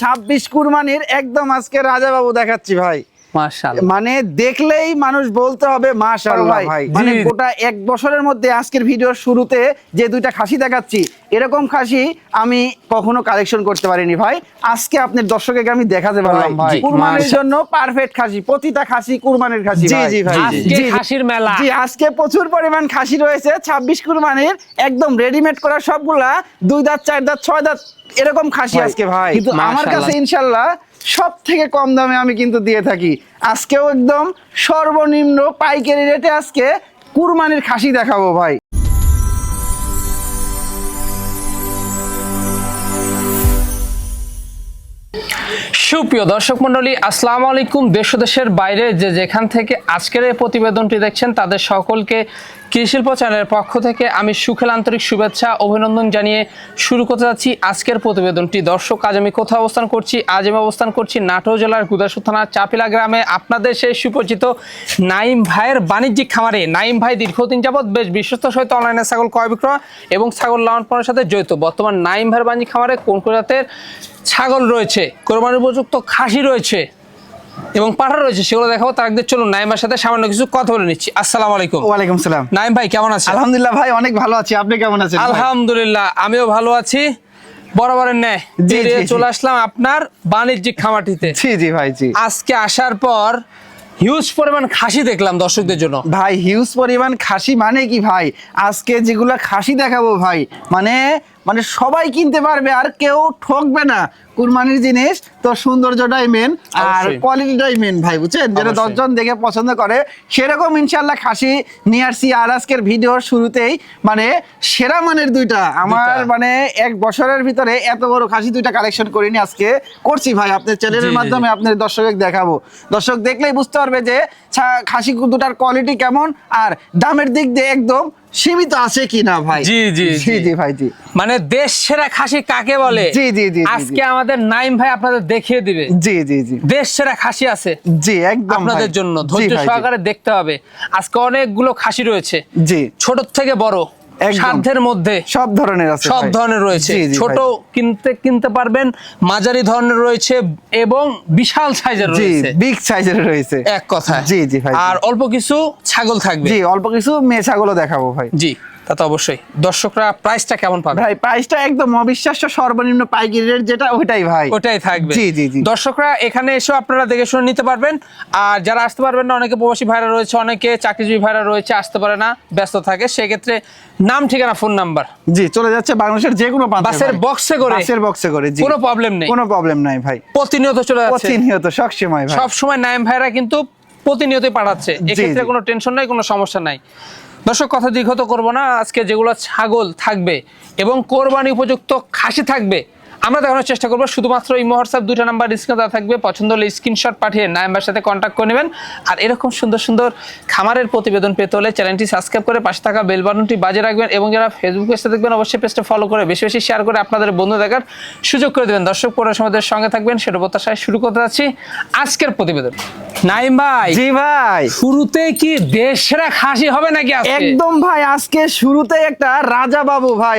26 কুরবানির একদম আজকে রাজা বাবু দেখাচ্ছি ভাই। মাশাআল্লাহ, মানে দেখলেই মানুষ বলতে হবে মাশাআল্লাহ ভাই। মানে গোটা এক বছরের মধ্যে আজকের ভিডিওর শুরুতে যে দুইটা খাসি দেখাচ্ছি, এরকম খাসি আমি কখনো কালেকশন করতে পারিনি ভাই। আজকে আপনার দর্শককে আমি দেখাতে পারলাম ভাই। কুরবানির জন্য পারফেক্ট খাসি, প্রতিটা খাসি কুরবানির খাসি। জি জি ভাই, আজকে খাসির মেলা। জি, আজকে প্রচুর পরিমাণ খাসি রয়েছে 26 কুরবানির, একদম রেডিমেড করা সবগুলা 2 দাঁত 4 দাঁত 6 দাঁত এরকম খাসি আজকে ভাই। কিন্তু আমার কাছে ইনশাআল্লাহ সব থেকে কম দামে আমি কিন্তু দিয়ে থাকি। আজকেও একদম সর্বনিম্ন পাইকারি রেটে আজকে কুরবানির খাসি দেখাবো ভাই। সুপ্রিয় দর্শক মন্ডলী, আসসালামু আলাইকুম। দেশ ও দেশের বাইরে যে যেখান থেকে আজকের এই প্রতিবেদনটি দেখছেন তাদের সকলকে কৃষিশিল্প চ্যানেলের পক্ষ থেকে আমি সুখের আন্তরিক শুভেচ্ছা অভিনন্দন জানিয়ে শুরু করতে যাচ্ছি আজকের প্রতিবেদনটি। দর্শক, আজ আমি কোথায় অবস্থান করছি? আজ আমি অবস্থান করছি নাটোর জেলার গুদাসপুর থানার চাপিলা গ্রামে, আপনাদের সেই সুপরিচিত নাইম ভাইয়ের বাণিজ্যিক খামারে। নাইম ভাই দীর্ঘদিন যাবৎ বেশ বিশ্বস্ত সহিত অনলাইনে ছাগল ক্রয় বিক্রয় এবং ছাগল লালন পালনের সাথে জড়িত। বর্তমান নাইম ভাইয়ের বাণিজ্যিক খামারে কোন কোন জাতের ছাগল রয়েছে, কোরবানির উপযুক্ত খাসি রয়েছে এবং পাঠা রয়েছে, সেগুলো দেখাবো। তার আগে চলুন নাইমের সাথে সামান্য কিছু কথা বলে নিচ্ছি। আসসালামু আলাইকুম। ওয়ালাইকুম সালাম। নাইম ভাই কেমন আছেন? আলহামদুলিল্লাহ ভাই, অনেক ভালো আছি। আপনি কেমন আছেন? আলহামদুলিল্লাহ আমিও ভালো আছি। বরাবরের ন্যায় চলে আসলাম আপনার বাণিজ্যিক খামারটিতে। জি জি ভাই, জি। আজকে আসার পর হিউজ পরিমাণ খাসি দেখলাম দর্শকদের জন্য ভাই। হিউজ পরিমাণ খাসি মানে কি ভাই, আজকে যেগুলা খাসি দেখাবো ভাই, মানে মানে সবাই কিনতে পারবে আর কেউ ঠকবে না। কুরবানির জিনিস তো সৌন্দর্যটাই মেন আর কোয়ালিটিটাই মেন ভাই, বুঝছেন? যেটা 10 জন দেখে পছন্দ করে সেরকম ইনশাআল্লাহ খাসি নিয়ে আসছি। আর আজকের ভিডিওর শুরুতেই মানে সেরা মানের দুইটা আমার মানে এক বছরের ভিতরে এত বড় খাসি দুইটা কালেকশন করিনি, আজকে করছি ভাই। আপনার চ্যানেলের মাধ্যমে আপনার দর্শক দেখাবো। দর্শক দেখলেই বুঝতে পারবে যে খাসি দুটার কোয়ালিটি কেমন আর দামের দিক দিয়ে একদম সীমিত আছে কিনা ভাই। জি জি জি জি ভাই, জি। মানে দেশ সেরা খাসি কাকে বলে, জি জি জি, আজকে আমাদের নাইম ভাই আপনাদের দেখিয়ে দিবে। জি জি জি, দেশ সেরা খাসি আছে। জি একদম আপনাদের জন্য ধৈর্য সহকারে দেখতে হবে। আজকে অনেকগুলো খাসি রয়েছে, জি, ছোট থেকে বড়, সাধ্যের মধ্যে সব ধরনের আছে, সব ধরনের রয়েছে। ছোট কিনতে পারবেন, মাঝারি ধরনের রয়েছে এবং বিশাল সাইজের রয়েছে, বিগ সাইজের রয়েছে এক কথায়। জি জি ভাই, আর অল্প কিছু ছাগল থাকবে। জি, অল্প কিছু মেয়ে ছাগলও দেখাবো ভাই। জি, তা তো অবশ্যই। দর্শকরা প্রাইসটা কেমন পাবে ভাই? প্রাইসটা একদম অবিশ্বাস্য, সর্বনিম্ন পাইকারি রেট যেটা ওইটাই ভাই, ওটাই থাকবে। জি জি জি, দর্শকরা এখানে এসে আপনারা দেখে শুনে নিতে পারবেন। আর যারা আসতে পারবেন না, অনেকে প্রবাসী ভাইরা রয়েছে, অনেকে চাকরিজীবী ভাইরা রয়েছে, আসতে পারে না, ব্যস্ত থাকে, সেক্ষেত্রে নাম ঠিকানা ফোন নাম্বার জি চলে যাচ্ছে বাংলাদেশের যে কোনো প্রান্তে, বাসের বক্সে করে। জি, কোনো প্রবলেম নেই, কোনো প্রবলেম নাই ভাই। প্রতিনিয়ত চলে যাচ্ছে, প্রতিনিয়ত সব সময় ভাই, সব সময় নাইম ভাইরা কিন্তু প্রতিনিয়তই পাঠাচ্ছে। এক্ষেত্রে কোনো টেনশন নাই, কোনো সমস্যা নাই। দর্শক, কথা দীর্ঘত করব না। আজকে যেগুলো ছাগল থাকবে এবং কোরবানি উপযুক্ত খাসি থাকবে আমরা দেখানোর চেষ্টা করবো। শুধুমাত্র এই হোয়াটসঅ্যাপ 2টা নাম্বার স্ক্রিনে দেওয়া থাকবে, পছন্দ হলে স্ক্রিনশট পাঠিয়ে নাইমের সাথে কন্ট্যাক্ট করে নেবেন। আর এরকম সুন্দর সুন্দর খামারের প্রতিবেদন পেতে হলে চ্যানেলটি সাবস্ক্রাইব করে পাশে থাকা বেল বাটনটি বাজিয়ে রাখবেন এবং যারা ফেসবুক পেজটা দেখবেন অবশ্যই পেজটা ফলো করে বেশি বেশি শেয়ার করে আপনাদের বন্ধু দেখার সুযোগ করে দেবেন। দর্শক, পুরো সমাজের সঙ্গে থাকবেন সেটা প্রত্যাশায় শুরু করতে যাচ্ছি আজকের প্রতিবেদন। নাইম ভাই, জি ভাই, শুরুতে কি দেশ সেরা খাসি হবে নাকি আজকে? একদম ভাই, আজকে শুরুতে একটা রাজা বাবু ভাই,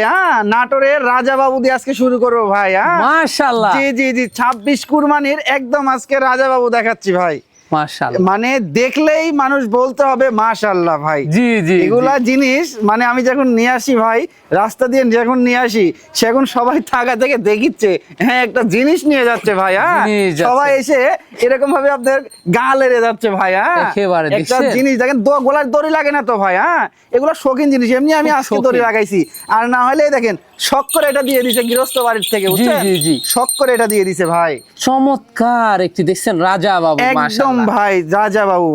নাটোরের রাজা বাবু দিয়ে আজকে শুরু করবো ভাই। মাশাআল্লাহ, জি জি জি, 26 কুরবানির একদম আজকে রাজা বাবু দেখাচ্ছি ভাই। মাশাআল্লাহ, মানে দেখলেই মানুষ বলতে হবে মাশাআল্লাহ ভাই। জি জি, এগুলা জিনিস মানে আমি যখন নিয়ে আসি ভাই, রাস্তা দিয়ে যখন নিয়ে আসি, সেখন সবাই থাকা থেকে দেখিচ্ছে হ্যাঁ একটা জিনিস নিয়ে যাচ্ছে ভাই। সবাই এসে এরকম ভাবে আপনাদের গা লেড়ে যাচ্ছে ভাই। একটা জিনিস দেখেন, গলার দড়ি লাগে না তো ভাই। এগুলো শৌখিন জিনিস, এমনি আমি আজকে দড়ি লাগাইছি, আর না হলে দেখেন শখ করে এটা দিয়ে দিছে গৃহস্থ বাড়ির থেকে, বুঝছেন? শখ করে এটা দিয়ে দিছে ভাই। চমৎকার একটি দেখছেন রাজা বাবু, একদম ভাই রাজা বাবু,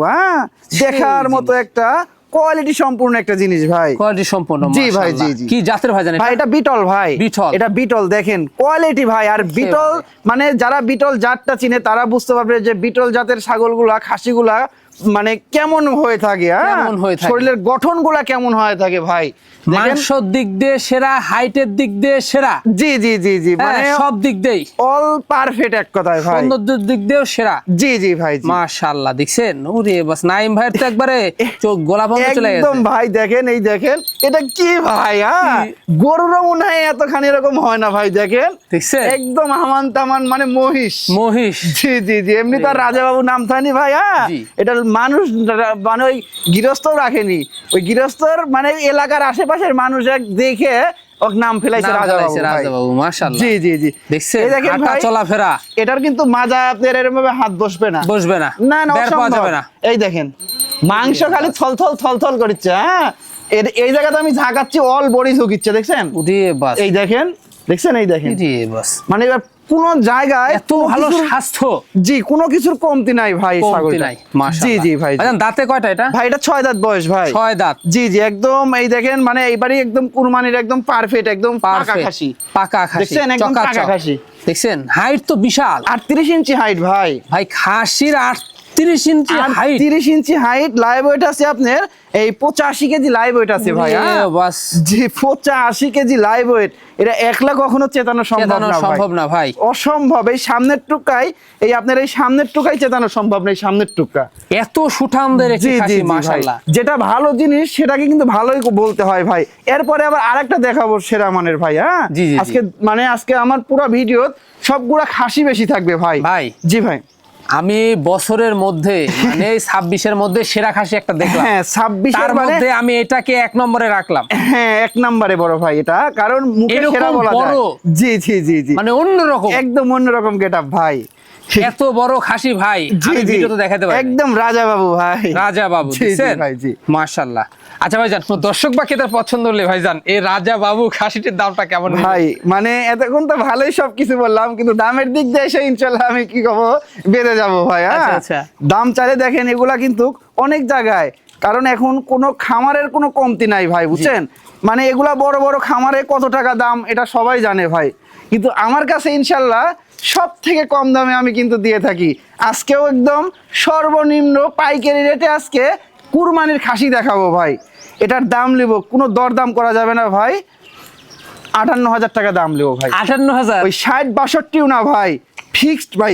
দেখার মতো একটা কোয়ালিটি সম্পূর্ণ একটা জিনিস ভাই, কোয়ালিটি সম্পূর্ণ। জি ভাই, জি জি। কি জাতের ভাই জানেন? ভাই এটা বিটল ভাই, বিটল, এটা বিটল। দেখেন কোয়ালিটি ভাই। আর বিটল মানে যারা বিটল জাতটা চিনে তারা বুঝতে পারবে যে বিটল জাতের ছাগলগুলা খাসিগুলা মানে কেমন হয়ে থাকে, কেমন হয়ে থাকে? শরীরের গঠনগুলা কেমন হয়ে থাকে ভাই দেখেন। মাংসর দিক দিয়ে সেরা, হাইটের দিক দিয়ে সেরা, জি জি জি জি, মানে সব দিক দিয়েই অল পারফেক্ট এক কথায় ভাই। সৌন্দর্যের দিক দিয়েও সেরা। জি জি ভাই, জি। মাশাআল্লাহ, দেখছেন? ওরে বাস, নাইম ভাইয়ের তো একবারে চোখ গোলা বন্ধ চলে গেছে। একদম ভাই, দেখেন এই দেখেন, এটা কি ভাই, কি? গরুরও মনে হয় এতখানি এরকম হয় না ভাই, দেখেন দেখছেন? একদম হামান তামান, মানে মহিষ। মহিষ। জি জি জি, এমনি তো আর রাজা বাবু নাম থানি ভাই, জি। এটা মানুষ মানে ওই গৃহস্থও রাখেনি, ওই গৃহস্থর মানে এলাকার আশেপাশের মানুষ এক দেখে ওর নাম ফেলাইছে নাম রাজা বাবু ফেলাইছে রাজা বাবু, মাশাআল্লাহ। জি জি জি, দেখছেন? এই দেখেন হাঁটা ভাই, চলাফেরা এটার কিন্তু মাজা আপনার এরকম ভাবে হাত বসবে না, বসবে না, না না, বের পাওয়া অসম্ভব। যাবে না। এই দেখেন মাংস খালি থলথল থলথল করছে, এই জায়গাতে আমি ঝাঁকাচ্ছি, অল বডি ঝুঁকিচ্ছে, দেখছেন? ওরে বাস, এই দেখেন, দেখছেন? এই দেখেন, ওরে বাস, মানে এবার কোন জায়গায় এত ভালো স্বাস্থ্য, জি, কোনো কিছুর কমতি নাই ভাই, কমতি ছাগলটা। নাই, মাশাআল্লাহ। জি জি ভাই, জি। ভাইজান, দাঁতে কয়টা এটা? ভাই এটা 6 দাঁত বয়স ভাই। 6 দাঁত। জি জি, একদম এই দেখেন, মানে এইবারই একদম কুরবানির একদম পারফেক্ট, একদম পাকা Perfect, খাসি। পাকা খাসি, দেখছেন? একদম পাকা চকাচক। খাসি। দেখছেন? হাইট তো বিশাল 38 ইঞ্চি হাইট ভাই, ভাই, খাসির 38 ইঞ্চি হাইট। 30 ইঞ্চি হাইট, লাইভ ওয়েট আছে আপনার এই 85 কেজি লাইভ ওয়েট আছে ভাই, বাস, জি 85 কেজি লাইভ ওয়েট, এটা একলা কখনো চেতানো সম্ভব না ভাই, সম্ভব না ভাই, অসম্ভব। এই সামনের টুকাই, এই আপনার এই সামনের টুকাই চেতানো সম্ভব না, এই সামনের টুকা। এত সুঠামদের একটি জি জি খাসি, জি ভাই, মাশাআল্লাহ। যেটা ভালো জিনিস সেটাকে কিন্তু ভালোই বলতে হয় ভাই। এরপরে আবার আরেকটা দেখাবো সেরা মানের ভাই, জি, জি, জি। আজকে মানে আজকে আমার পুরো ভিডিও সবগুলা খাসি বেশি থাকবে ভাই। ভাই, জি ভাই, আমি বছরের মধ্যে মানে 26-এর মধ্যে সেরা খাসি একটা দেখলাম, হ্যাঁ 26 তার এর মানে মধ্যে আমি এটাকে 1 নম্বরে রাখলাম। হ্যাঁ 1 নম্বরে বড় ভাই এটা, কারণ মুখে এরকম সেরা বলা যায়। বড়? জি জি জি জি, মানে অন্যরকম, একদম অন্যরকম গেটআপ ভাই। এত বড় খাসি ভাই, জি আমি জি, ভিডিওতে দেখাতে পারি একদম রাজা বাবু ভাই, রাজা বাবু, জি জি দেখছেন? ভাই, জি। মাশাআল্লাহ। আচ্ছা ভাইজান, দর্শক বা ক্রেতার পছন্দ হলে ভাইজান এই রাজা বাবু খাসিটির দামটা কেমন নেবেন? ভাই মানে এতক্ষণ তো ভালোই সবকিছু বললাম, কিন্তু দামের দিক দিয়ে এসে ইনশাল্লাহ আমি কি করবো, বেঁধে যাবো ভাই। আচ্ছা, আচ্ছা। দাম চাইলে দেখেন এগুলা কিন্তু অনেক জায়গায়, কারণ এখন কোনো খামারের কোনো কমতি নাই ভাই, বুঝছেন? মানে এগুলা বড় বড় খামারে কত টাকা দাম এটা সবাই জানে ভাই, কিন্তু আমার কাছে ইনশাল্লাহ সব থেকে কম দামে আমি কিন্তু দিয়ে থাকি। আজকেও একদম সর্বনিম্ন পাইকারি রেটে আজকে কুরবানির খাসি দেখাবো ভাই। এটার দাম নেব, কোনো দরদাম করা যাবে না ভাই, 58,000 টাকা দাম নেবো ভাই। 58,000? ওই 60-62 না ভাই, ফিক্সড ভাই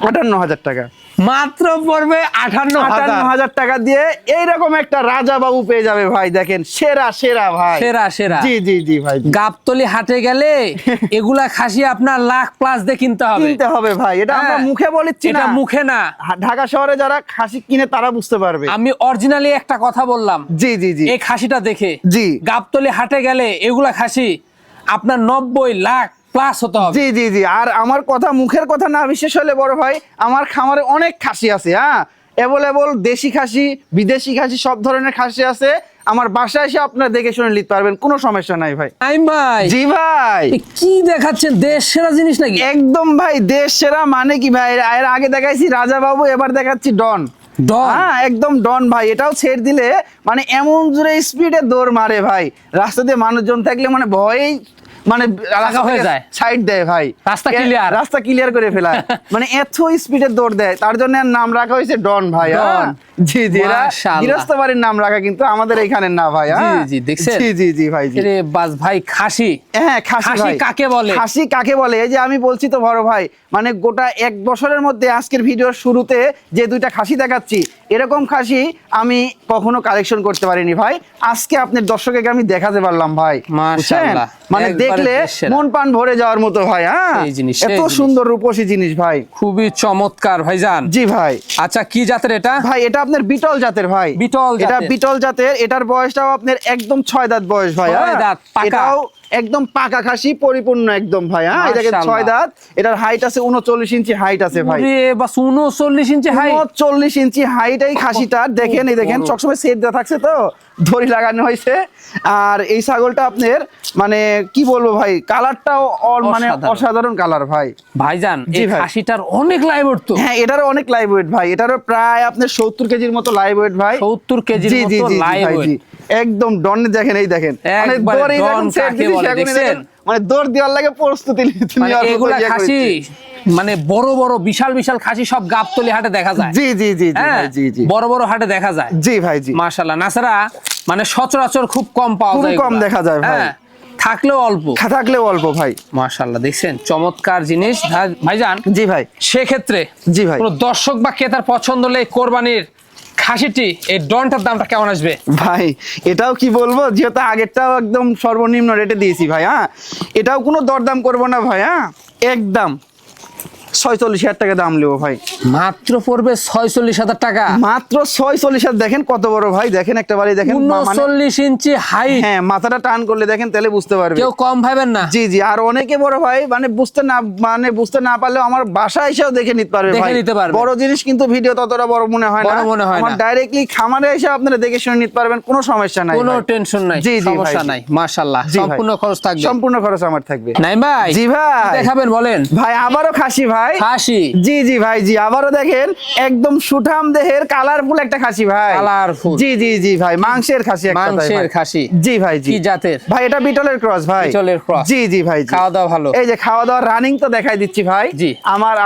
58,000 টাকা, মাত্র পড়বে 58,000। 58,000 টাকা দিয়ে এইরকম একটা রাজা বাবু পেয়ে যাবে ভাই, দেখেন সেরা সেরা ভাই, সেরা সেরা। জি জি জি ভাই, জি। গাবতলি হাটে গেলে এগুলা খাসি আপনার লাখ প্লাস দিয়ে কিনতে হবে, কিনতে হবে ভাই, এটা আমরা হ্যাঁ, মুখে বলেছি এটা না, মুখে না। ঢাকা শহরে যারা খাসি কিনে তারা বুঝতে পারবে। আমি অরিজিনালি একটা কথা বললাম, জি জি জি এই খাসিটা দেখে জি গাবতলি হাটে গেলে এগুলা খাসি আপনার 90 লাখ প্লাস হতে হবে। জি জি জি, আর আমার কথা মুখের কথা না বিশেষ হলে বড় ভাই, আমার খামারে অনেক খাসি আছে, অ্যাভেলেবল দেশি খাসি, বিদেশি খাসি, সব ধরনের খাসি আছে। আমার বাসায় এসে আপনারা দেখে শুনে নিতে পারবেন, কোনো সমস্যা নাই ভাই। নাইম ভাই, জি ভাই, এ কি দেখাচ্ছেন, দেশ সেরা জিনিস নাকি? একদম ভাই দেশ সেরা, মানে কি ভাই, এর আগে দেখাইছি রাজা বাবু, এবার দেখাচ্ছি ডন। ডন? একদম ডন ভাই, এটাও ছেড়ে দিলে মানে এমন জোরে স্পিডে দৌড় মারে ভাই, রাস্তা দিয়ে মানুষজন থাকলে মানে ভয়েই মানে হয়ে যায়, সাইড দেয় ভাই, রাস্তা ক্লিয়ার করে ফেলায়, মানে এত স্পিডে দৌড় দেয়, তার জন্য এর নাম রাখা হয়েছে ডন ভাই। জি জি, এরা মাশাআল্লাহ। গৃহস্থ বাড়ির নাম রাখা, কিন্তু আমাদের এখানে না ভাই। জি জি, দেখছেন? জি জি জি ভাই, জি। রে বাস ভাই, খাসি, হ্যাঁ খাসি খাসি ভাই, কাকে বলে? খাসি কাকে বলে, এই যে আমি বলছি তো বড় ভাই, মানে গোটা 1 বছরের মধ্যে আজকের ভিডিওর শুরুতে যে 2টা খাসি দেখাচ্ছি, এরকম খাসি আমি কখনো কালেকশন করতে পারিনি ভাই। আজকে আপনার দর্শককে আমি দেখাতে পারলাম ভাই, মাশাআল্লাহ, মানে একবারে দেখলে দেশসেরা। মন প্রাণ ভরে যাওয়ার মতো ভাই। এই জিনিস, এত এই জিনিস। সুন্দর রূপসী জিনিস ভাই, খুবই চমৎকার ভাইজান। জি ভাই। আচ্ছা, কি জাতের এটা? ভাই এটা আপনার বিটল জাতের ভাই, বিটল এটা জাতের। বিটল জাতের, এটার বয়সটাও আপনার একদম 6 দাঁত বয়স ভাই। 6 দাঁত, পাকা। এটাও একদম পাকা খাসি, পরিপূর্ণ একদম ভাই। এই দেখেন 6 দাঁত, এটার হাইট আছে 39 ইঞ্চি হাইট আছে ভাই। ওরে বাস, 39 ইঞ্চি হাইট, 39 ইঞ্চি হাইট এই খাসিটার, দেখেন এই দেখেন সবসময় সেট দেওয়া থাকছে তো, দড়ি লাগানো হয়েছে। আর এই ছাগলটা আপনার মানে কি বলবো ভাই, কালারটাও মানে অসাধারণ কালার ভাই। ভাইজান জি এই ভাই। খাসিটার অনেক লাইভ ওয়েট তো। হ্যাঁ এটারও অনেক লাইভ ওয়েট ভাই, এটারও প্রায় আপনার 70 কেজির মতো লাইভ ওয়েট ভাই। 70 কেজির জি জি মতো জি লাইভ ভাই, ওয়েট। জি একদম ডন, দেখেন এই দেখেন, মানে একবারে দড়ি ডন যখন সেট কাকে দিছি বলে, সেখনই দেখছেন? দেখেন মানে দৌড় দেওয়ার লাগে প্রস্তুতি মানে নেওয়ার মতো এগুলা ইয়ে খাসি করেছি। মানে বড় বড় বিশাল বিশাল খাসি সব গাবতলি হাটে দেখা যায়। জি জি জি জি হ্যাঁ, ভাই, জি জি বড় বড় হাটে দেখা যায়। জি ভাই জি, মাশাআল্লাহ, নাছাড়া মানে সচরাচর খুব কম পাওয়া খুবই যায়, কম এগুলা। দেখা যায় ভাই। হ্যাঁ, থাকলেও অল্প। থাকলেও অল্প ভাই। মাশাআল্লাহ, দেখছেন চমৎকার জিনিস ভাইজান। জি ভাই, সেক্ষেত্রে জি ভাই, কোনো দর্শক বা ক্রেতার পছন্দ হলে কোরবানির খাসিটি এই ডনটার দামটা কেমন আসবে? ভাই এটাও কি বলবো, যেহেতু আগেরটাও একদম সর্বনিম্ন রেটে দিয়েছি ভাই। হ্যাঁ, এটাও কোনো দরদাম করবো না ভাই। হ্যাঁ, একদম 46,000 টাকা দাম নেবো ভাই। মাত্র পড়বে 46,000 টাকা। মাত্র 46,000। দেখেন কত বড় ভাই, দেখেন একটা বাড়ি দেখেন, 39 ইঞ্চি হাইট। হ্যাঁ, মাথাটা টান করলে দেখেন তাহলে বুঝতে পারবে। কেউ কম ভাবেন না। জি জি, আর অনেকে বড় ভাই মানে বুঝতে না পারলেও আমার বাসায় এসেও দেখে নিতে পারবে দেখে ভাই। নিতে পারবে। বড় জিনিস কিন্তু ভিডিও ততটা বড় মনে হয় না, বড় মনে হয় আমার না। ডাইরেক্টলি খামারে এসে আপনারা দেখে শুনে নিতে পারবেন, কোনো সমস্যা নাই কোনো ভাই। টেনশন নাই, জি জি সমস্যা ভাই, নাই। মাশাআল্লাহ, জি ভাই। সম্পূর্ণ খরচ থাকবে। সম্পূর্ণ খরচ আমার থাকবে। নাই ভাই? জি ভাই। কি দেখাবেন বলেন? ভাই আবারও খাসি ভাই। খাসি? জি জি ভাই, জি আবারও দেখেন একদম সুঠাম দেহের কালারফুল একটা খাসি ভাই। কালারফুল? জি জি জি ভাই, মাংসের খাসি এক কথায় মাংসের ভাই। খাসি? জি ভাই জি। কি জাতের? ভাই এটা বিটলের ক্রস ভাই। বিটলের ক্রস? জি জি ভাই জি। খাওয়া দাওয়া ভালো? এই যে খাওয়া দাওয়া রানিং তো দেখাই দিচ্ছি ভাই। জি।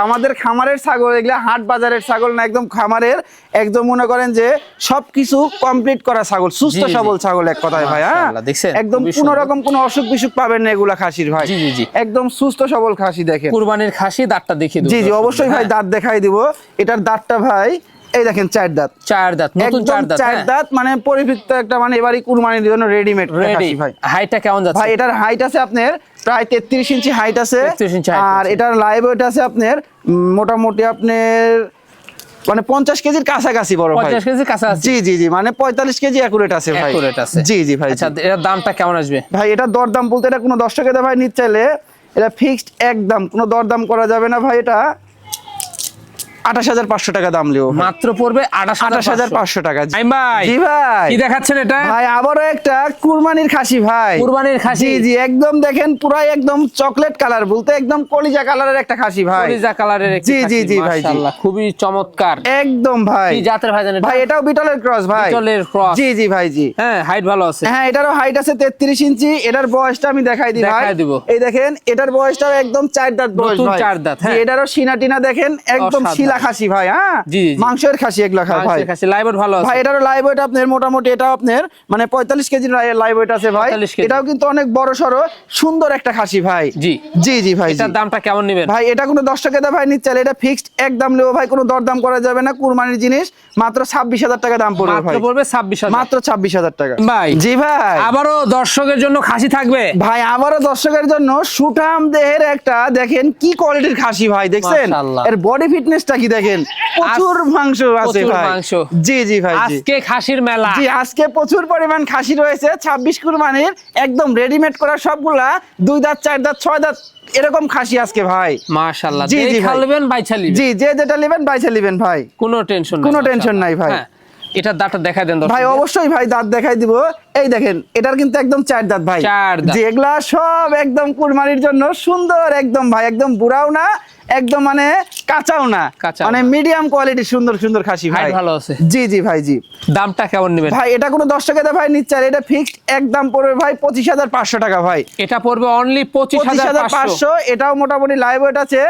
আমাদের খামারের ছাগল এগুলা হাট বাজারের ছাগল না, একদম খামারের, একদম মনে করেন যে সবকিছু কমপ্লিট করা ছাগল, সুস্থ জি, জি। সবল ছাগল এক কথায় ভাই। হ্যাঁ, মাশাআল্লাহ, দেখছেন? একদম খুবই কোনো সুন্দর। রকম কোনো অসুখ বিসুখ পাবেন না এগুলা খাসির ভাই। জি, জি, জি। একদম সুস্থ সবল খাসি দেখেন। কুরবানির খাসি, দাঁতটা দেখিয়ে দেবো। জি জি অবশ্যই ভাই, দাঁত দেখাই দিব। এটার দাঁতটা ভাই এই দেখেন 4 দাঁত। 4 দাঁত, নতুন একদম 4 দাঁত। 4 দাঁত, মানে পরিপৃক্ত একটা, মানে এবারই কুরবানির জন্য রেডিমেড রেডি ভাই। হাইটটা কেমন যাচ্ছে? ভাই এটার হাইট আছে আপনার প্রায় 33 ইঞ্চি হাইট আছে। 33 ইঞ্চি height আর আছে। এটার লাইভ ওয়েট আছে আপনার মোটামুটি আপনার মানে 50 কেজির কাছাকাছি বড় ভাই। 50 কেজি কাছাকাছি? জি জি জি, মানে 45 কেজি অ্যাকুরেট আছে ভাই। Accurate আছে? জি জি ভাই। আচ্ছা, এর দামটা কেমন আসবে? ভাই এটা দরদাম বলতে এটা কোনো দর্শকের ভাই নিতে চাইলে এটা ফিক্সড একদম, কোনো দরদাম করা যাবে না ভাই। এটা 28,500 টাকা দাম লিও ভাই। মাত্র পড়বে 28,500 টাকা। জি আইম ভাই, জি ভাই। কি দেখাচ্ছেন এটা? ভাই আবারও একটা কুরবানির খাসি ভাই। কুরবানির খাসি? জি জি, একদম দেখেন পুরাই একদম চকলেট কালার, বলতে একদম কলিজা কালারের একটা খাসি ভাই। কলিজা কালারের একটি জি জি খাসি, জি ভাই জি। মাশাআল্লাহ, খুবই চমৎকার। একদম ভাই। কি জাতের ভাই জানেন? ভাই এটাও বিটলের ক্রস ভাই। বিটলের cross? জি জি ভাই জি। হ্যাঁ, হাইট ভালো আছে। হ্যাঁ, এটারও হাইট আছে 33 ইঞ্চি। এটার বয়সটা আমি দেখাই দিই ভাই। দেখাই দিব। এই দেখেন এটার বয়সটাও একদম 4 দাঁত বয়স নতুন ভাই। 4 দাঁত, জি, হ্যাঁ। এটারও সিনা টিনা দেখেন একদম অসাধারণ। শিলা খাসি ভাই। হ্যাঁ, জি, জি। মাংসের খাসি এগুলা ভাই। মাংসের খাসি, লাইভ ওয়েট ভালো আছে? ভাই এটারও লাইভ ওয়েট আপনার মোটামুটি এটাও আপনার মানে 45 কেজি লাইভ ওয়েট আছে ভাই। 45 কেজি। এটাও কিন্তু অনেক বড় সড়ো সুন্দর একটা খাসি ভাই। জি জি জি ভাই জি। এটার দামটা কেমন নেবেন? ভাই এটা কোনো 10 টাকা ভাই নিতে চাইলে এটা ফিক্সড একদম নেবো ভাই, কোনো দরদাম করা যাবে না। কুরবানির জিনিস মাত্র 26,000 টাকা দাম পড়বে ভাই। মাত্র পড়বে 26,000? মাত্র 26,000 টাকা ভাই। জি ভাই। আবারও দর্শকের জন্য খাসি থাকবে ভাই আবারও দর্শকের জন্য সুঠাম দেহের একটা, দেখেন কি কোয়ালিটির খাসি ভাই, দেখছেন মাশাআল্লাহ। এর বডি ফিটনেসটা কি দেখেন, প্রচুর মাংস আছে প্রচুর ভাই। মাংস। জি জি ভাই জি। আজকে খাসির মেলা। জি আজকে প্রচুর পরিমাণ খাসি রয়েছে 26 কুরবানির, একদম রেডিমেড করা সবগুলা 2 দাঁত 4 দাঁত 6 দাঁত এরকম খাসি আজকে ভাই। মাশাআল্লাহ, জি, জি যেই ভাই। খালবেন বাইছা লিবেন। জি, যে যেটা নেবেন বাইচা নেবেন ভাই, কোনো টেনশন কোনো টেনশন নাই ভাই। এটার দাঁতটা দেখাই দেন ভাই অবশ্যই ভাই দাঁত দেখাই দিব। এই দেখেন এটার কিন্তু একদম 4 দাঁত ভাই। 4 দাঁত। যেগুলা সব একদম কুরবানির জন্য সুন্দর, একদম ভাই, একদম বুড়াও না একদম মানে কাঁচাও না, কাঁচাও মানে না। মিডিয়াম কোয়ালিটির সুন্দর সুন্দর খাসি ভাই। হাইট ভালো আছে? জি জি ভাই জি। দামটা কেমন নেবেন? ভাই এটা কোনো 10 টাকা ভাই নিচ্ছে, এটা ফিক্সড একদম পড়বে ভাই 25,500 টাকা ভাই। এটা পড়বে অনলি 25,500। 25,500। এটাও মোটামুটি লাইভ ওয়েট আছে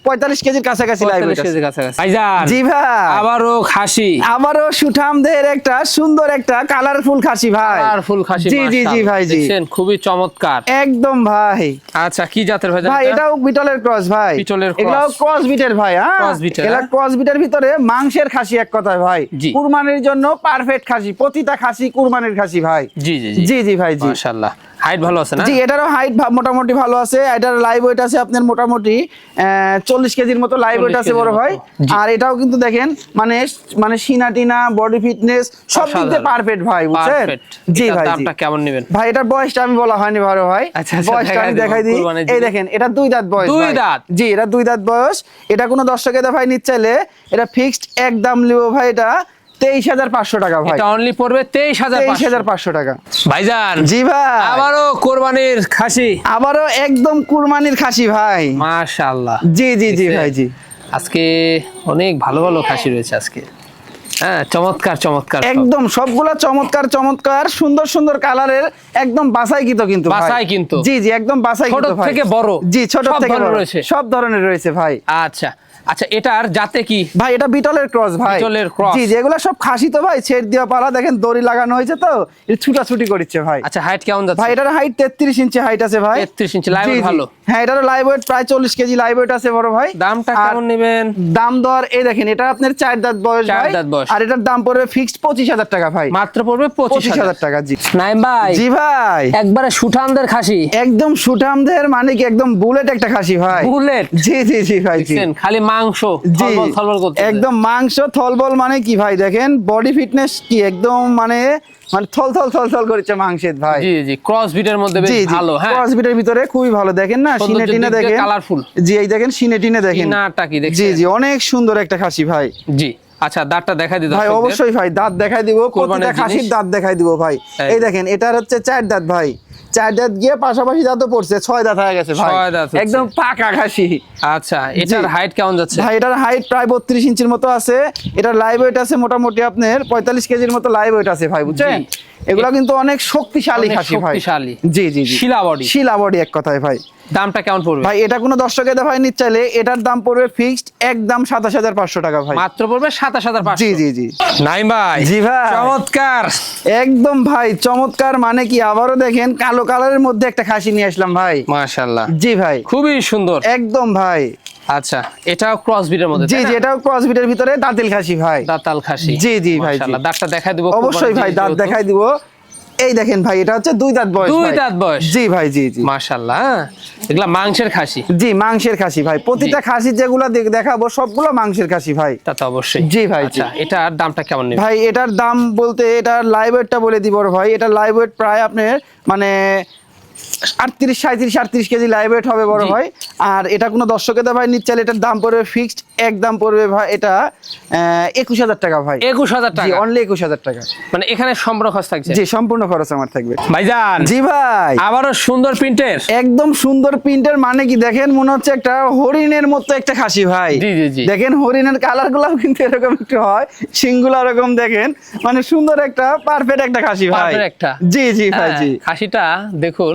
45 কেজির কাছাকাছি লাইভ ওয়েট 45 আছে। কেজি কাছাকাছি। ভাইজান, জি ভাই। আবারও খাসি? আবারও সুঠাম দেহের একটা সুন্দর একটা কালারফুল খাসি ভাই। কালারফুল খাসি, জি জি জি ভাই জি। দেখছেন, খুবই চমৎকার একদম ভাই। আচ্ছা, কি জাতের ভাইজান? ভাই এটাও বিটলের ক্রস ভাই। বিটলের cross। এগুলাও ক্রস বিটের ভাই। হ্যাঁ, Cross বিটের, এগুলা হ্যাঁ? ক্রস বিটের ভিতরে মাংসের খাসি এক কথায় ভাই। জি। কুরবানির জন্য পারফেক্ট খাসি, প্রতিটা খাসি কুরবানির খাসি ভাই। জি জি জি জি ভাই জি। মাশাআল্লাহ, হাইট ভালো আছে না? জি এটারও হাইট মোটামুটি ভালো আছে। এটার লাইভ ওয়েট আছে আপনার মোটামুটি 40 কেজির মতো লাইভ ওয়েট 40 আছে বড় কেজির ভাই। মতো। জি। আর এটাও কিন্তু দেখেন মানে মানে সিনা টিনা বডি ফিটনেস সব দিক দিয়ে অসাধারণ। পারফেক্ট ভাই, বুঝছেন? Perfect। জি এটার ভাই জি। দামটা কেমন নেবেন? ভাই এটার বয়সটা আমি বলা হয়নি বড় ভাই। আচ্ছা, আচ্ছা, বয়সটা আমি দেখাই দেখাই দেবো দিই। কুরবানির এই জিনিস। দেখেন এটা 2 দাঁত বয়স 2 ভাই। দাঁত? জি এটা 2 দাঁত বয়স। এটা কোনো দর্শকের ভাই নিতে চাইলে এটা ফিক্সড একদম লিও ভাই, এটা 23,500 টাকা ভাই। এটা অনলি পড়বে 23,500। 23,500 টাকা। ভাইজান, জি ভাই। আবারও কোরবানির খাসি? আবারও একদম কুরবানির খাসি ভাই। মাশাআল্লাহ। জি জি জি দেখছেন? ভাই জি। আজকে অনেক ভালো ভালো খাসি রয়েছে আজকে। হ্যাঁ, চমৎকার চমৎকার সব। একদম সবগুলা চমৎকার চমৎকার সুন্দর সুন্দর কালারের একদম বাছাইকৃত কিন্তু ভাই। বাছাইকৃত। জি জি একদম বাছাইকৃত ছোট ভাই। থেকে বড় জি ছোট সব থেকে ধরনের বড় রয়েছে। সব ধরনের রয়েছে ভাই। আচ্ছা আচ্ছা, এটার জাতে কি? ভাই এটা বিটলের ক্রস ভাই। বিটলের cross। জি যেগুলো সব খাসি তো ভাই, ছেড় দেওয়া পালা দেখেন দড়ি লাগানো হয়েছে তো এটা ছুটাছুটি করছে ভাই। আচ্ছা, হাইট কেমন যাচ্ছে? ভাই এটার হাইট 33 ইঞ্চি হাইট আছে ভাই। 33 ইঞ্চি, লাইভ জি, জি। ভালো। হ্যাঁ এটার লাইভ ওয়েট প্রায় 40 কেজি লাইভ ওয়েট আছে বড় ভাই। দামটা আর কেমন নেবেন? দাম দর এই দেখেন, এটা আপনার 4 দাঁত বয়স 4 ভাই। দাঁত বয়স। আর এটার দাম পড়বে ফিক্সড 25,000 টাকা ভাই। মাত্র পড়বে 25,000 টাকা। জি নাইম ভাই, জি ভাই একবারে সুঠামদের খাসি, একদম সুঠামদের মানে কি একদম বুলেট একটা খাসি ভাই। বুলেট। জি জি জি ভাই জি। দেখছেন খালি মাংস জি থলবল থলবল করতেছে। একদম মাংস থলবল মানে কি ভাই, দেখেন বডি ফিটনেস কি একদম মানে মানে থল থল থল থল করছে মাংসের ভাই। জি জি, ক্রস বিটের মধ্যে বেশ জি জি ভালো। হ্যাঁ, ক্রস বিটের ভিতরে খুবই ভালো, দেখেন না সিনে টিনে দেখেন কালারফুল। জি এই দেখেন সিনে টিনে দেখেন। নাটা কি দেখছেন? জি জি অনেক সুন্দর একটা খাসি ভাই। জি আচ্ছা, দাঁতটা দেখা দিই ভাই দর্শকদের। অবশ্যই ভাই দাঁত দেখাই দিব, প্রতিটা জিনিস। খাসির দাঁত দেখাই দিব ভাই। এই এই দেখেন এটার হচ্ছে 4 দাঁত ভাই, 4 দাঁত গিয়ে পাশাপাশি দাঁতও পড়ছে, 6 দাঁত হয়ে গেছে ভাই। 6 দাঁত হচ্ছে। একদম পাকা খাসি। আচ্ছা, এটার জি। হাইট কেমন যাচ্ছে? ভাই এটার হাইট প্রায় 32 ইঞ্চির মতো আছে। এটার লাইভ ওয়েট আছে মোটামুটি আপনার 45 কেজির মতো লাইভ ওয়েট আছে ভাই, বুঝছেন? জি। এগুলা কিন্তু অনেক শক্তিশালী অনেক খাসি ভাই। শক্তিশালী। জি জি জি শিলা বডি। শিলা বডি এক কথায় ভাই। দামটা কেমন পড়বে? ভাই এটা কোনো দর্শকে দেখায় নিতে চাইলে এটার দাম পড়বে ফিক্সড একদম 27,500 টাকা ভাই। মাত্র পড়বে 27,500। জি জি জি নাইম ভাই। জি ভাই। চমৎকার। একদম ভাই চমৎকার মানে কি, আবারও দেখেন কালো কালারের মধ্যে একটা খাসি নিয়ে আসলাম ভাই। মাশাআল্লাহ, জি ভাই খুবই সুন্দর। একদম ভাই। আচ্ছা, এটাও ক্রস বিটের মধ্যে, জি জি এটাও ক্রস বিটের ভিতরে দাঁতিল খাসি ভাই। দাঁতাল খাসি। জি জি ভাই জি। মাশাআল্লাহ, দাঁতটা দেখাই দিব। অবশ্যই ভাই দাঁত দেখাই দিব। এই দেখেন ভাই এটা হচ্ছে 2 দাঁত বয়স 2 ভাই। দাঁত বয়স। জি ভাই জি জি মাশাআল্লাহ, এগুলা মাংসের খাসি। জি মাংসের খাসি ভাই, প্রতিটা খাসি যেগুলো দেখাবো সবগুলো মাংসের খাসি ভাই। তা তো অবশ্যই। জি ভাই, জি। আচ্ছা, এটার দামটা কেমন নেবে? ভাই এটার দাম বলতে এটার লাইভ ওয়েটটা বলে দিব ভাই। এটার লাইভ ওয়েট প্রায় আপনার মানে 38 কেজি লাইভ ওয়েট হবে বড় জি। ভাই। আর এটা কোনো দর্শকে দা ভাই নিচ্ছে এটার দাম পড়বে ফিক্সড এক দাম পড়বে ভাই এটা 21,000 টাকা ভাই। 21,000 জি টাকা। অনলি 21,000 টাকা। মানে এখানে সম্পূর্ণ খরচ থাকছে। জি সম্পূর্ণ খরচ আমার থাকবে ভাইজান। জি ভাই আবারও সুন্দর প্রিন্টের। একদম সুন্দর প্রিন্টের মানে কি দেখেন মনে হচ্ছে একটা হরিণের মতো একটা খাসি ভাই। জি, জি, জি। দেখেন হরিণের কালার গুলাও কিন্তু এরকম একটু হয়, শিংগুলো এরকম দেখেন মানে সুন্দর একটা পারফেক্ট একটা খাসি ভাই। পারফেক্ট একটা। জি জি ভাই হ্যাঁ, জি। খাসিটা দেখুন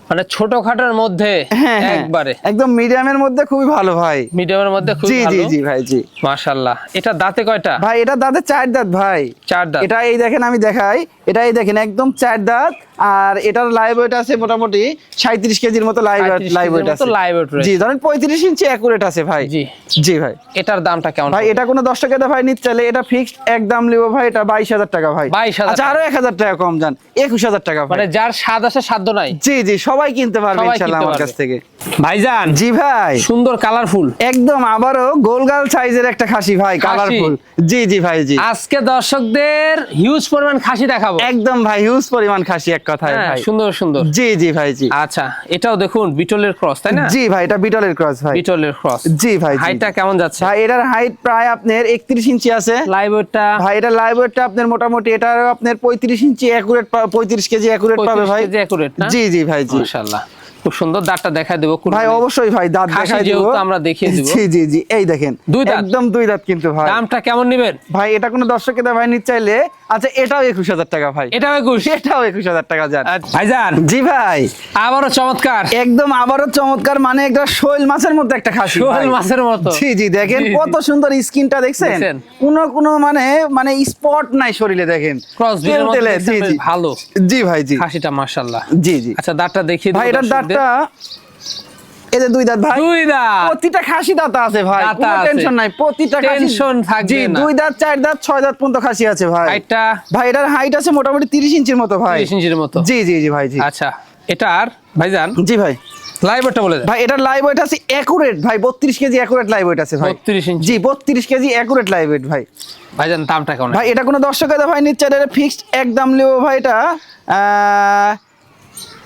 মানে ছোটখাটোর মধ্যে হ্যাঁ হ্যাঁ, একবারে একদম মিডিয়ামের মধ্যে খুবই ভালো ভাই। মিডিয়ামের মধ্যে খুব জি ভালো। জি জি ভাই জি। মাশাআল্লাহ, এটা দাঁতে কয়টা? ভাই এটা দাঁতে 4 দাঁত ভাই। 4 দাঁত। এটা এই দেখেন আমি দেখাই, এটা এই দেখেন একদম 4 দাঁত। আর এটার লাইভ ওয়েট আছে মোটামুটি 37 কেজির মতো লাইভ 37 ওয়েট কেজির আছে। মতো live weight রয়েছে। জি ধরেন 35 ইঞ্চি অ্যাকুরেট আছে ভাই। জি। জি ভাই। এটার দামটা কেমন? ভাই এটা কোনো 10 টাকা দা ভাই নিতে চাইলে এটা ফিক্সড একদম লিবো ভাই, এটা 22,000 টাকা ভাই। 22,000 আচ্ছা আরো 1,000 টাকা কম যান, 21,000 টাকা ভাই। মানে যার স্বাদ আছে সাধ্য নাই। জি জি সবাই কিনতে পারবে সবাই ইনশাআল্লাহ কিনতে আমার পারবে। কাছ থেকে। ভাইজান। জি ভাই সুন্দর কালারফুল। একদম আবারও গোলগাল সাইজের একটা খাসি ভাই, খাসি। কালারফুল। জি জি ভাই জি। আজকে দর্শকদের হিউজ পরিমাণ খাসি দেখাবো। একদম ভাই হিউজ পরিমাণ খাসি এক কথায় হ্যাঁ, ভাই। সুন্দর সুন্দর। জি জি ভাই জি। আচ্ছা, এটাও দেখুন বিটলের ক্রস, তাই না? জি ভাই এটা বিটলের ক্রস ভাই। বিটলের ক্রস। জি ভাই জি। হাইটটা কেমন যাচ্ছে? ভাই এটার হাইট প্রায় আপনার 31 ইঞ্চি আছে। লাইভ ওয়েটটা ভাই এটা লাইভ ওয়েটটা আপনার মোটামুটি এটা আপনার 35 ইঞ্চি অ্যাকুরেট 35 কেজি অ্যাকুরেট পাবে ভাই। অ্যাকুরেট না? জি জি ভাই জি। মাশাআল্লাহ, খুব সুন্দর। দাঁতটা দেখাই দেবো ভাই অবশ্যই ভাই দাঁত খাসি দেখাই দিব। যেহেতু আমরা দেখিয়ে দিব। জি জি জি এই দেখেন 2 দাঁত। একদম 2 দাঁত কিন্তু ভাই। দামটা কেমন নেবেন? ভাই এটা কোনো দর্শকে দা ভাই নিতে চাইলে আচ্ছা এটাও 21,000 টাকা ভাই। এটাও 21। এটাও 21,000 টাকা যান। ভাইজান। জি ভাই আবারও চমৎকার। একদম আবারও চমৎকার মানে একটা শৈল মাছের মতো একটা খাসি ভাই। শোল মাছের মতো। জি জি দেখেন জি, জি। কত সুন্দর স্কিনটা দেখছেন, দেখছেন? কোনো মানে মানে স্পট নাই শরীরে দেখেন। ক্রস বিটের মধ্যে তেলে, দেখছেন জি বেশ জি ভালো জি ভাই জি। খাসিটা, মাশাআল্লাহ। জি জি আচ্ছা, দাঁতটা দেখিয়ে ভাই দিই এটার দাঁতটা এই যে 2 দাঁত ভাই। 2 দাঁত। প্রতিটা খাসি দাঁত আছে ভাই, দাঁত কোনো আছে। টেনশন নাই, প্রতিটা খাসি টেনশন থাকবে জি না। 2 দাঁত 4 দাঁত 6 দাঁত পর্যন্ত খাসি আছে ভাই। হাইটটা ভাই এটার হাইট আছে মোটামুটি 30 ইঞ্চির মতো ভাই। 30 ইঞ্চির মতো। জি জি জি ভাই জি। আচ্ছা, এটার ভাইজান জি ভাই লাইভ ওয়েটটা বলে দেন। ভাই এটার লাইভ ওয়েট আছে অ্যাকুরেট ভাই 32 কেজি অ্যাকুরেট লাইভ ওয়েট আছে ভাই। 32 ইঞ্চি। জি 32 কেজি অ্যাকুরেট লাইভ ওয়েট ভাই। ভাইজান দামটা কেমন? ভাই এটা কোনো দর্শক দা ভাই নিচ্ছে এটা ফিক্সড একদম লিবো ভাই এটা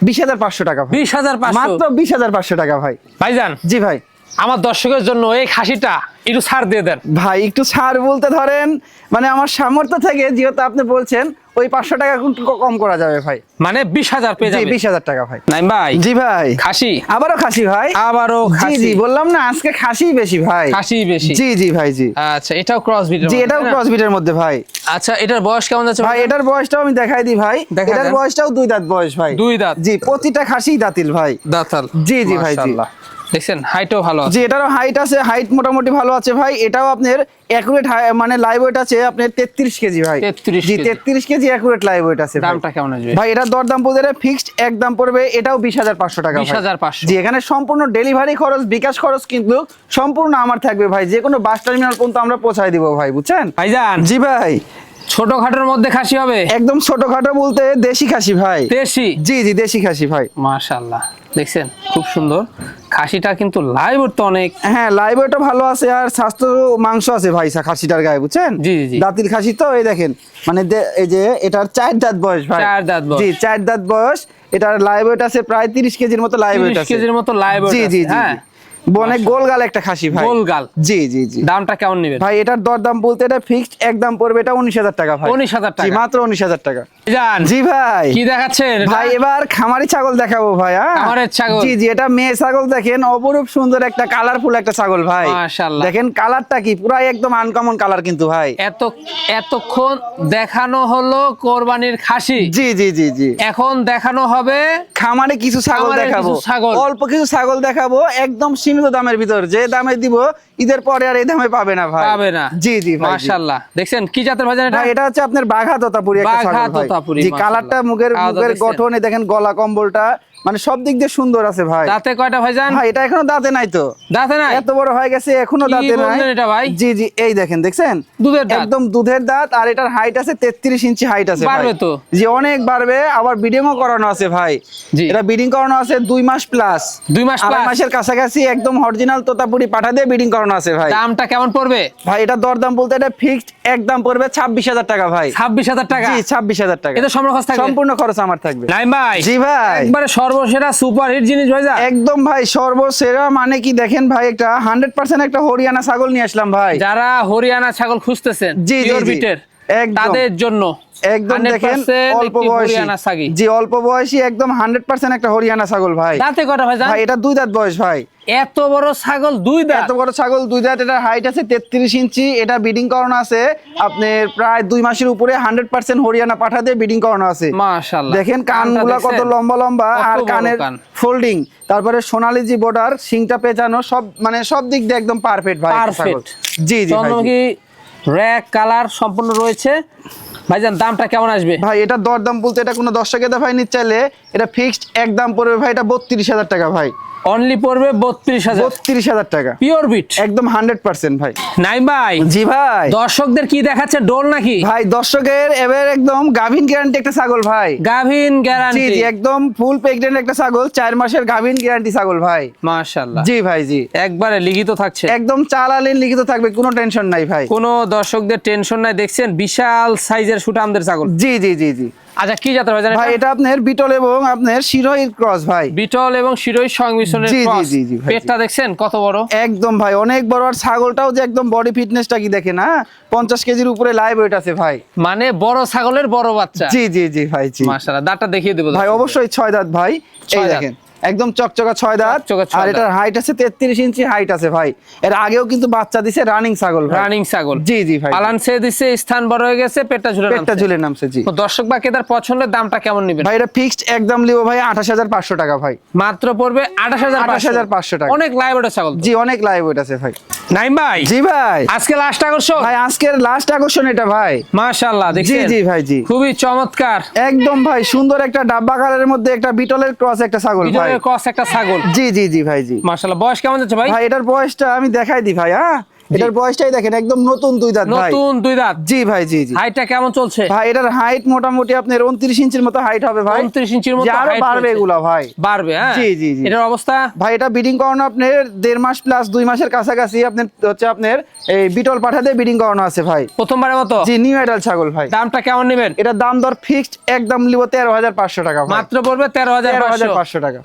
20,500 টাকা ভাই। 20,500 মাত্র 20,500 টাকা ভাই। ভাইজান, জি ভাই। আমার দর্শকের জন্য এই খাসিটা একটু ছাড় দিয়ে দেন। ভাই একটু ছাড় বলতে ধরেন মানে আমার সামর্থ্য থেকে যেহেতু আপনি বলছেন ওই 500 টাকা কিন্তু কম করা যাবে ভাই। মানে 20,000 পেয়ে জি যাবে। 20,000 টাকা ভাই। নাইম ভাই জি ভাই। খাসি আবারও খাসি ভাই। আবারও জি খাসি। জি বললাম না আজকে খাসি বেশি ভাই। খাসি বেশি। জি জি ভাই জি। আচ্ছা এটাও ক্রস বিটের। জি এটাও ক্রস বিটের মধ্যে ভাই। আচ্ছা এটার বয়স কেমন যাচ্ছে ভাই এটার বয়সটাও আমি দেখাই দিই ভাই। দেখা এটার দেন। বয়সটাও 2 দাঁত বয়স ভাই। 2 দাঁত। জি প্রতিটা খাসি দাঁতিল ভাই। দাঁতাল। জি জি ভাই জি। মাশাআল্লাহ। দেখছেন হাইটও ভালো আছে। জি এটারও হাইট আছে, হাইট মোটামুটি ভালো আছে ভাই। এটাও আপনার অ্যাকুরেট মানে লাইভ ওয়েট আছে আপনার 33 কেজি ভাই। 33 জি KG. 33 KG accurate live weight আছে ভাই। দামটা কেমন আসবে ভাই এটার দরদাম বলতে ফিক্সড একদম পড়বে, এটাও 20,500 টাকা ভাই। 20,500। জি এখানে সম্পূর্ণ ডেলিভারি খরচ, বিকাশ খরচ কিন্তু সম্পূর্ণ আমার থাকবে ভাই। যে কোনো বাস টার্মিনাল পর্যন্ত আমরা পৌঁছায় দিব ভাই, বুঝছেন ভাইজান জি ভাই। ছোটখাটোর মধ্যে খাসি হবে? একদম ছোটখাটো বলতে দেশি খাসি ভাই। দেশি? জি জি দেশি খাসি ভাই। মাশাআল্লাহ দেখছেন খুব সুন্দর খাসিটা, কিন্তু লাইভ তো অনেক। হ্যাঁ লাইভ ওয়েটও ভালো আছে আর স্বাস্থ্য মাংস আছে ভাই খাসিটার গায়ে, বুঝছেন জি, জি। দাঁতিল খাসি তো এই দেখেন মানে এই যে এটার 4 দাঁত বয়স ভাই। 4 দাঁত বয়স। জি 4 দাঁত বয়স। এটার লাইভ ওয়েট আছে প্রায় 30 কেজির মতো লাইভ ওয়েট 30 আছে। কেজির মতো লাইভ জি জি জি হ্যাঁ। অনেক গোলগাল একটা খাসি ভাই। গোলগাল। জি জি জি। দামটা কেমন নেবেন ভাই এটার দরদাম বলতে এটা ফিক্সড একদম পড়বে এটা 19,000 টাকা ভাই। 19,000 জি টাকা? মাত্র 19,000 টাকা। জান জি ভাই। কি দেখাচ্ছেন এটা? ভাই এবার খামারি ছাগল দেখাবো ভাই। হ্যাঁ খামারের ছাগল। জি জি এটা মেয়ে ছাগল, দেখেন অপরূপ সুন্দর একটা কালারফুল একটা ছাগল ভাই। মাশাআল্লাহ। দেখেন কালারটা কি পুরাই একদম আনকমন কালার কিন্তু ভাই। এতক্ষণ দেখানো হলো কোরবানির খাসি। জি জি জি জি। এখন দেখানো হবে খামারে কিছু ছাগল খামারের দেখাবো, কিছু ছাগল। অল্প কিছু ছাগল দেখাবো একদম সীমিত দামের ভিতর। যে দামে দিব ঈদের পরে আর এই দামে পাবে না ভাই। পাবে না। জি জি ভাই জি। মাশাআল্লাহ দেখছেন কি জাতের ভাইজান এটা? ভাই এটা হচ্ছে আপনার বাঘা তোতাপুরি একটা বাঘা ছাগল ভাই। তোতাপুরি, জি মাশাআল্লাহ। কালারটা মুখের আলাদা দেখছেন? গঠন এই দেখেন গলা কম্বলটা মানে সব দিক দিয়ে সুন্দর আছে ভাই। দাঁতে কয়টা ভাইজান? ভাই এটা এখনো দাঁতে নাই তো। দাঁতে নাই? এত বড় হয়ে গেছে এখনো কি দাঁতে নাই। বললেন এটা ভাই? জি জি এই দেখেন দেখছেন দুধের দাঁত? একদম দুধের দাঁত। আর এটার হাইট আছে 33 ইঞ্চি হাইট আছে ভাই। বাড়বে তো? জি অনেক বাড়বে। আবার ব্রিডিংও করানো আছে ভাই। জি। এটা ব্রিডিং করানো আছে 2 মাস প্লাস। 2 মাস 2.5 প্লাস? মাসের কাছাকাছি একদম অরিজিনাল তোতাপুরি পাঠা দিয়ে ব্রিডিং করানো আছে ভাই। দামটা কেমন পড়বে ভাই এটা দরদাম বলতে এটা ফিক্সড একদম পড়বে 26,000 টাকা ভাই। 26,000 টাকা? জি 26,000 টাকা। এটা সম্পূর্ণ খরচ থাকবে? সম্পূর্ণ খরচ আমার থাকবে। নাইম ভাই জি ভাই। একবারে সর্বসেরা সুপার হিট জিনিস ভাইজান। একদম ভাই সর্বসেরা মানে কি দেখেন ভাই একটা 100% একটা হরিয়ানা ছাগল নিয়ে আসলাম ভাই। যারা হরিয়ানা ছাগল খুঁজতেছেন জি, জি, পিওর জি। বিটের একদম। তাদের জন্য একদম দেখেন 100% অল্প একটি বয়সী হরিয়ানা ছাগি। জি অল্প বয়সী একদম 100% একটা হরিয়ানা ছাগল ভাই। দাঁতে কয়টা ভাইজান? ভাই এটা 2 দাঁত বয়স ভাই। এত বড় ছাগল 2 দাঁত? এত বড় ছাগল 2 দাঁত। এটার হাইট আছে 33 ইঞ্চি। এটা ব্রিডিং করানো আছে আপনার প্রায় 2 মাসের উপরে 100% হরিয়ানা পাঠা দিয়ে ব্রিডিং করানো আছে। মাশাআল্লাহ দেখেন কানগুলা কত লম্বা লম্বা আর কানের ফোল্ডিং, তারপরে সোনালী জি বর্ডার, সিংটা পেঁচানো, সব মানে সব দিক দিয়ে একদম পারফেক্ট ভাই একটা ছাগল। পারফেক্ট। জি জি ভাই জি। চন্দ্রমুখী র‍্যাক কালার সম্পূর্ণ রয়েছে। ভাইজান দামটা কেমন আসবে? ভাই এটা দরদাম বলতে এটা কোনো দর্শকের ভাই নিতে চাইলে এটা ফিক্সড একদম পড়বে ভাই এটা 32,000 টাকা ভাই। অনলি পড়বে 32,000? 32,000 টাকা পিওর বিট একদম 100% ভাই। নাইম ভাই জি ভাই। দর্শকদের কি দেখাচ্ছে, ডোল নাকি? ভাই দর্শকের এবার একদম গাভিন গ্যারান্টি একটা ছাগল ভাই। গাভিন জি গ্যারান্টি? জি একদম ফুল প্রেগন্যান্ট একটা ছাগল, 4 মাসের গাভিন গ্যারান্টি ছাগল ভাই। মাশাআল্লাহ জি ভাই জি একবারে লিখিত থাকছে? একদম চালালেন লিখিত থাকবে, কোনো টেনশন নাই ভাই। কোনো দর্শকদের টেনশন নাই। দেখছেন বিশাল সাইজের সুঠামদের ছাগল। জি জি জি জি। আচ্ছা কি জাতের ভাইজান ভাই এটা? এটা আপনার বিটল এবং আপনার শিরোহির ক্রস ভাই। বিটল এবং শিরোই সংমিশ্রণের জি, জি, ক্রস। জি, জি, ভাই, পেটটা দেখছেন কত বড়? একদম ভাই অনেক বড়। আর ছাগলটাও যে একদম বডি ফিটনেসটা কি দেখেন, হ্যাঁ 50 কেজির উপরে লাইভ ওয়েট আছে ভাই। মানে বড় ছাগলের বড় বাচ্চা। জি জি জি ভাই জি। মাশাআল্লাহ দাঁতটা দেখিয়ে দেব ভাই অবশ্যই 6 দাঁত ভাই। এই 6 দাঁত। দেখেন একদম চকচকা 6 দাঁত। চকচকা 6 আর এটার হাইট আছে 33 ইঞ্চি হাইট আছে ভাই। এর আগেও কিন্তু বাচ্চা দিছে রানিং ছাগল ভাই। রানিং ছাগল? জি জি ভাই। পালান ছেড়ে দিছে, স্থান বড় হয়ে গেছে, পেটটা ঝুলে নামছে। পেটটা ঝুলে নামছে জি। তো দর্শক বা ক্রেতার পছন্দের দামটা কেমন নেবেন? ভাই এটা ফিক্সড একদম লিও ভাই 28,500 টাকা ভাই। মাত্র পড়বে 28,500 টাকা। অনেক লাইভ ওটা ছাগল তো। জি অনেক লাইভ ওয়েট আছে ভাই। নাইম ভাই জি ভাই। আজকে লাস্ট আকর্ষণ ভাই আজকের লাস্ট আকর্ষণ এটা ভাই। মাশাআল্লাহ জি দেখছেন? জি ভাই জি। খুবই চমৎকার একদম ভাই সুন্দর একটা ডাব্বা কালারের মধ্যে একটা বিটলের ক্রস একটা ছাগল ভাই। বিটলের ক্রস একটা ছাগল। জি জি জি ভাই জি। মাশাআল্লাহ বয়স কেমন যাচ্ছে ভাই? ভাই এটার বয়সটা আমি দেখাই দিই ভাই। হ্যাঁ এটার বয়সটাই দেখেন একদম নতুন 2 দাঁত ভাই। নতুন 2 দাঁত? জি ভাই জি জি। হাইটটা কেমন চলছে? ভাই এটার হাইট মোটামুটি আপনার 29 ইঞ্চির মতো হাইট হবে ভাই। 29 ইঞ্চির মতো আরো height বাড়বে রয়েছে। এগুলা ভাই। বাড়বে হ্যাঁ? জি জি জি। এটার অবস্থা? ভাই এটা ব্রিডিং করানো আপনার 1.5 মাস প্লাস 2 মাসের কাছাকাছি আপনার হচ্ছে আপনার এই বিটল পাঠা দিয়ে ব্রিডিং করানো আছে ভাই। প্রথমবারের মতো? জি নিউ অ্যাডাল্ট ছাগল ভাই। দামটা কেমন নেবেন? এটার দাম দর ফিক্সড একদম লিব 13,500 টাকা ভাই। মাত্র পড়বে 13,500 13,500 টাকা।